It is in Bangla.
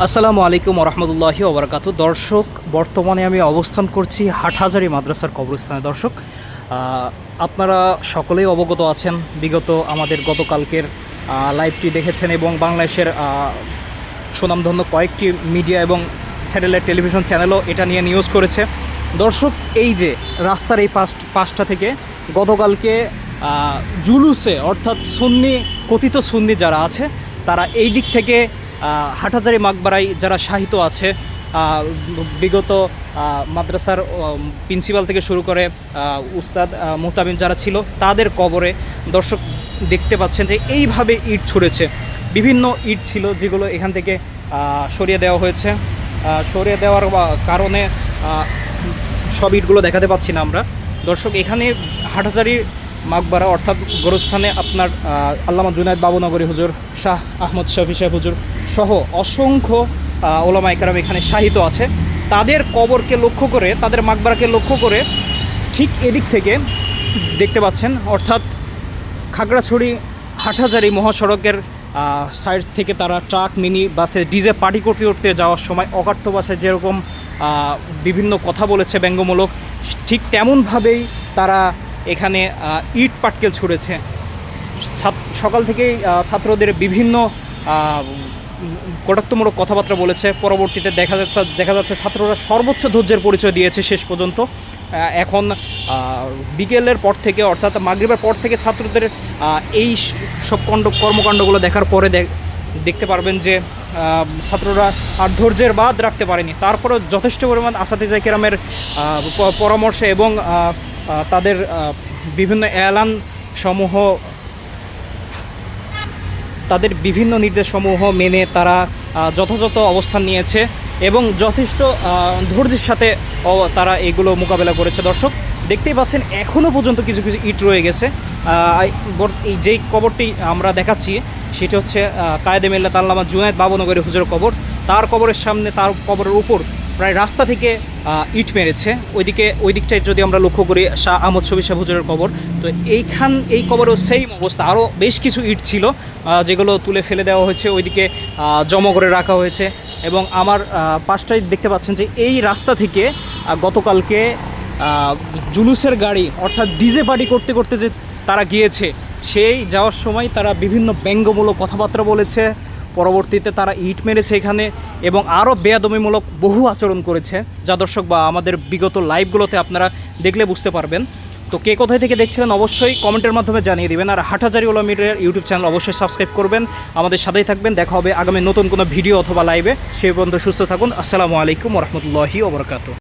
আসসালামু আলাইকুম রহমতুল্লাহি ওবরাকাতু। দর্শক, বর্তমানে আমি অবস্থান করছি হাটহাজারী মাদ্রাসার কবরস্থানে। দর্শক, আপনারা সকলেই অবগত আছেন, বিগত আমাদের গতকালকের লাইভটি দেখেছেন এবং বাংলাদেশের সুনামধন্য কয়েকটি মিডিয়া এবং স্যাটেলাইট টেলিভিশন চ্যানেলও এটা নিয়ে নিউজ করেছে। দর্শক, এই যে রাস্তার এই পাশটা থেকে গতকালকে জুলুসে, অর্থাৎ সুন্নি, কথিত সুন্নি যারা আছে তারা এই দিক থেকে হাটহাজারী মাকবারায় যারা শাহিত আছে, বিগত মাদ্রাসার প্রিন্সিপাল থেকে শুরু করে উস্তাদ মুহতামিম যারা ছিল তাদের কবরে দর্শক দেখতে পাচ্ছেন যে এইভাবে ইট ছুঁড়েছে। বিভিন্ন ইট ছিল যেগুলো এখান থেকে সরিয়ে দেওয়া হয়েছে। সরিয়ে দেওয়ার কারণে সব ইটগুলো দেখাতে পাচ্ছি না আমরা। দর্শক, এখানে হাটহাজারী মাকবারা অর্থাৎ গোরস্থানে আপনার আল্লামা জুনায়েদ বাবুনগরী হুজুর, শাহ আহমদ শফি সাহেব হুজুর সহ অসংখ্য ওলামা ইকরাম এখানে শাহিত আছে। তাদের কবরকে লক্ষ্য করে, তাদের মাকবারাকে লক্ষ্য করে ঠিক এদিক থেকে দেখতে পাচ্ছেন, অর্থাৎ খাগড়াছড়ি হাটহাজারী মহাসড়কের সাইড থেকে তারা ট্রাক, মিনি বাসে ডিজে পার্টি করতে করতে যাওয়ার সময় অকাট্য বাসে যেরকম বিভিন্ন কথা বলেছে ব্যঙ্গমূলক, ঠিক তেমনভাবেই তারা এখানে ইট পাটকেল ছুঁড়েছে। সকাল থেকেই ছাত্রদের বিভিন্ন কটাক্ষমূলক কথাবার্তা বলেছে। পরবর্তীতে দেখা যাচ্ছে ছাত্ররা সর্বোচ্চ ধৈর্যের পরিচয় দিয়েছে শেষ পর্যন্ত। এখন বিকেলের পর থেকে, অর্থাৎ মাগরিবের পর থেকে ছাত্রদের এই সব কর্মকাণ্ডগুলো দেখার পরে দেখতে পারবেন যে ছাত্ররা আর ধৈর্যের বাদ রাখতে পারেনি। তারপরেও যথেষ্ট পরিমাণ আসাতিজা কেরামের পরামর্শে এবং তাদের বিভিন্ন এলান সমূহ, তাদের বিভিন্ন নির্দেশসমূহ মেনে তারা যথাযথ অবস্থান নিয়েছে এবং যথেষ্ট ধৈর্যের সাথে তারা এগুলো মোকাবেলা করেছে। দর্শক, দেখতেই পাচ্ছেন এখনও পর্যন্ত কিছু কিছু ইট রয়ে গেছে। এই যেই কবরটি আমরা দেখাচ্ছি সেটি হচ্ছে কায়েদে মিল্লাত আল্লামা জুনায়েদ বাবুনগরী হুজুরের কবর। তার কবরের সামনে, তার কবরের উপর প্রায় রাস্তা থেকে ইট মেরেছে। ওই দিকটায় যদি আমরা লক্ষ্য করি শাহ আহমদ শফি সাহেব হুজুরের কবর, তো এই কবরেও সেম অবস্থা। আরও বেশ কিছু ইট ছিল যেগুলো তুলে ফেলে দেওয়া হয়েছে, ওইদিকে জমা করে রাখা হয়েছে। এবং আমার পাশটায় দেখতে পাচ্ছেন যে এই রাস্তা থেকে গতকালকে জুলুসের গাড়ি, অর্থাৎ ডিজে পার্টি করতে করতে যে তারা গিয়েছে, সেই যাওয়ার সময় তারা বিভিন্ন ব্যঙ্গমূলক কথাবার্তা বলেছে। পরবর্তীতে তারা ইট মেরেছে এখানে এবং আরও বেয়াদবিমূলক বহু আচরণ করেছে, যা দর্শক বা আমাদের বিগত লাইভগুলোতে আপনারা দেখলে বুঝতে পারবেন। তো কে কোথায় থেকে দেখছিলেন অবশ্যই কমেন্টের মাধ্যমে জানিয়ে দিবেন। আর হাটহাজারী ওলামা মিডিয়ার ইউটিউব চ্যানেল অবশ্যই সাবস্ক্রাইব করবেন, আমাদের সাথেই থাকবেন। দেখা হবে আগামী নতুন কোনো ভিডিও অথবা লাইভে। সেই পর্যন্ত সুস্থ থাকুন। আসসালামু আলাইকুম রহমতুল্লাহি ওবরাকাতুহু।